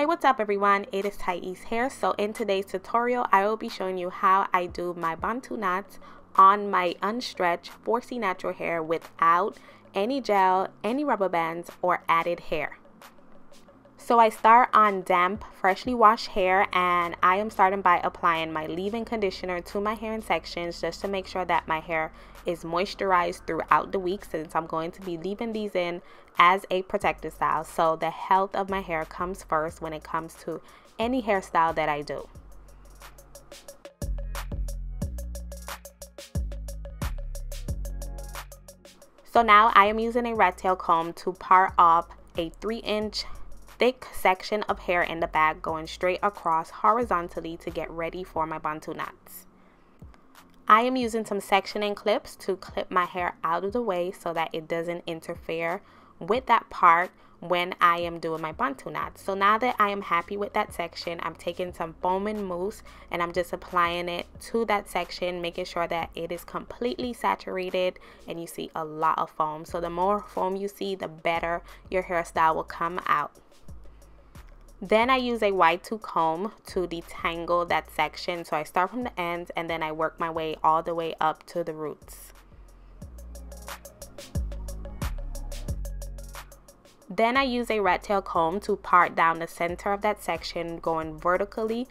Hey, what's up everyone? It is Thais here. So in today's tutorial, I will be showing you how I do my Bantu knots on my unstretched 4C natural hair without any gel, any rubber bands, or added hair. So I start on damp, freshly washed hair, and I am starting by applying my leave-in conditioner to my hair in sections just to make sure that my hair is moisturized throughout the week, since I'm going to be leaving these in as a protective style. So the health of my hair comes first when it comes to any hairstyle that I do. So now I am using a rat tail comb to part off a 3-inch thick section of hair in the back, going straight across horizontally to get ready for my Bantu knots. I am using some sectioning clips to clip my hair out of the way so that it doesn't interfere with that part when I am doing my Bantu knots. So now that I am happy with that section, I'm taking some foaming mousse and I'm just applying it to that section, making sure that it is completely saturated and you see a lot of foam. So the more foam you see, the better your hairstyle will come out. Then I use a wide tooth comb to detangle that section. So I start from the ends and then I work my way all the way up to the roots. Then I use a rat tail comb to part down the center of that section, going vertically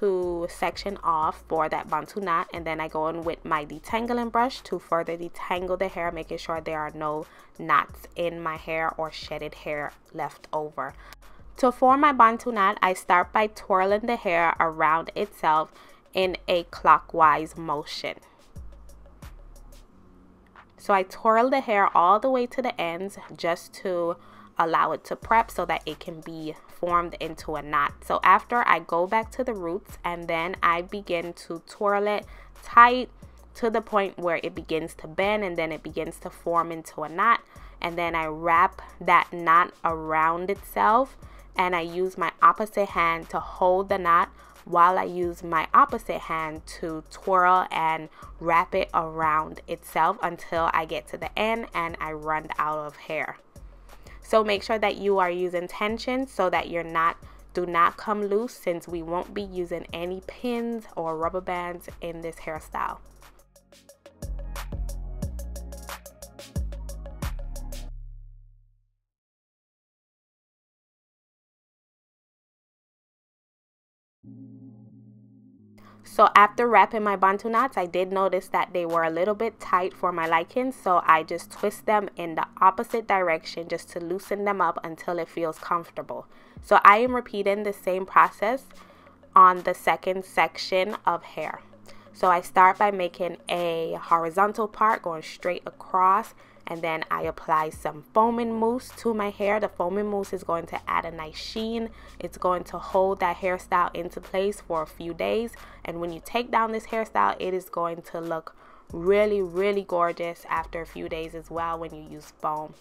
to section off for that Bantu knot. And then I go in with my detangling brush to further detangle the hair, making sure there are no knots in my hair or shedded hair left over. To form my Bantu knot, I start by twirling the hair around itself in a clockwise motion. So I twirl the hair all the way to the ends just to allow it to prep so that it can be formed into a knot. So after, I go back to the roots and then I begin to twirl it tight to the point where it begins to bend and then it begins to form into a knot. And then I wrap that knot around itself. And I use my opposite hand to hold the knot while I use my opposite hand to twirl and wrap it around itself until I get to the end and I run out of hair. So make sure that you are using tension so that your knot do not come loose, since we won't be using any pins or rubber bands in this hairstyle. So after wrapping my Bantu knots, I did notice that they were a little bit tight for my liking, so I just twist them in the opposite direction just to loosen them up until it feels comfortable. So I am repeating the same process on the second section of hair. So I start by making a horizontal part going straight across, and then I apply some foaming mousse to my hair. The foaming mousse is going to add a nice sheen. It's going to hold that hairstyle into place for a few days. And when you take down this hairstyle, it is going to look really, really gorgeous after a few days as well when you use foam.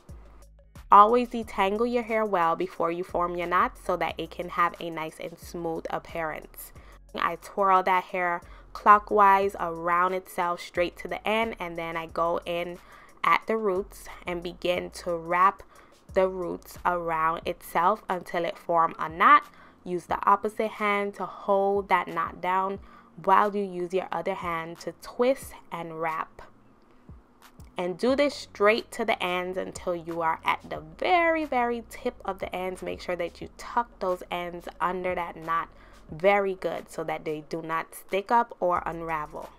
Always detangle your hair well before you form your knots so that it can have a nice and smooth appearance. I twirl that hair clockwise around itself straight to the end, and then I go in at the roots and begin to wrap the roots around itself until it forms a knot. Use the opposite hand to hold that knot down while you use your other hand to twist and wrap. And do this straight to the ends until you are at the very, very tip of the ends. Make sure that you tuck those ends under that knot very good so that they do not stick up or unravel.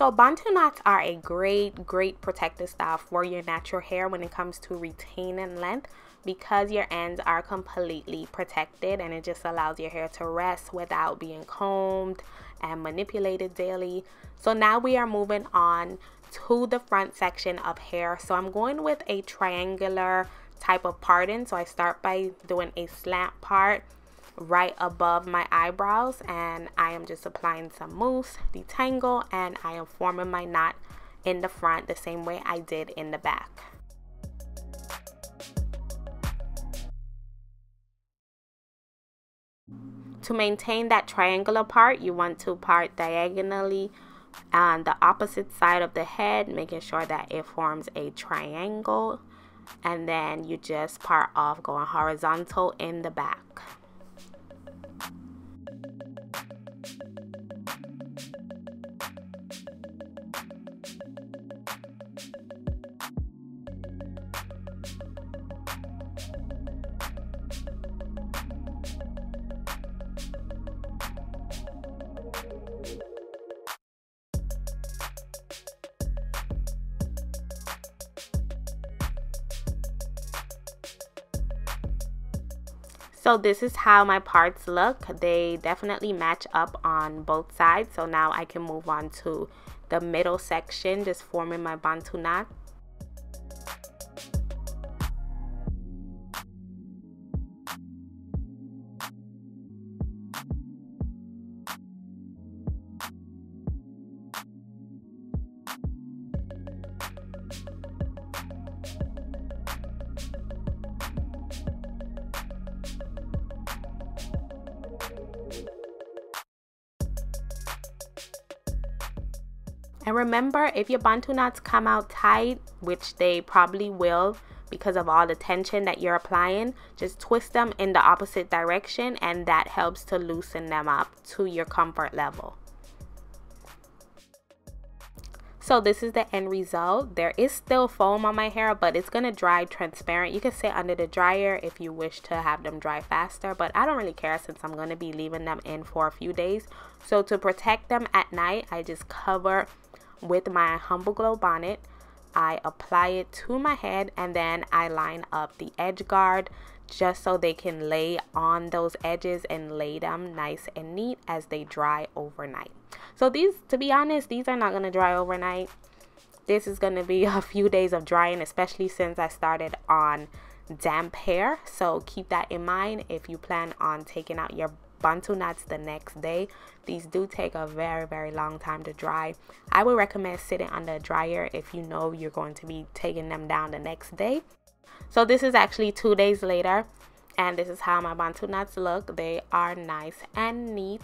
So Bantu knots are a great protective style for your natural hair when it comes to retaining length, because your ends are completely protected and it just allows your hair to rest without being combed and manipulated daily. So now we are moving on to the front section of hair. So I'm going with a triangular type of parting. So I start by doing a slant part right above my eyebrows, and I am just applying some mousse, detangle, and I am forming my knot in the front the same way I did in the back. To maintain that triangular part, you want to part diagonally on the opposite side of the head, making sure that it forms a triangle, and then you just part off going horizontal in the back. So this is how my parts look. They definitely match up on both sides. So now I can move on to the middle section, just forming my Bantu knot. And remember, if your Bantu knots come out tight, which they probably will because of all the tension that you're applying, just twist them in the opposite direction, and that helps to loosen them up to your comfort level. So this is the end result. There is still foam on my hair, but it's going to dry transparent. You can sit under the dryer if you wish to have them dry faster, but I don't really care since I'm going to be leaving them in for a few days. So to protect them at night, I just cover with my Humble Glow bonnet. I apply it to my head, and then I line up the edge guard just so they can lay on those edges and lay them nice and neat as they dry overnight. So these, to be honest, these are not going to dry overnight. This is going to be a few days of drying, especially since I started on damp hair. So keep that in mind if you plan on taking out your Bantu knots the next day. These do take a very long time to dry. I would recommend sitting under a dryer if you know you're going to be taking them down the next day. So this is actually 2 days later, and this is how my Bantu knots look. They are nice and neat.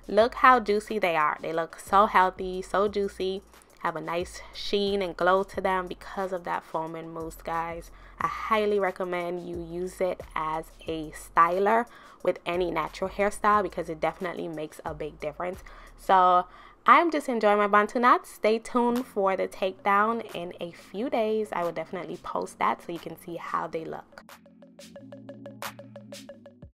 Look how juicy they are. They look so healthy, so juicy, have a nice sheen and glow to them because of that foam and mousse, guys. I highly recommend you use it as a styler with any natural hairstyle because it definitely makes a big difference. So I'm just enjoying my Bantu knots. Stay tuned for the takedown in a few days. I will definitely post that so you can see how they look.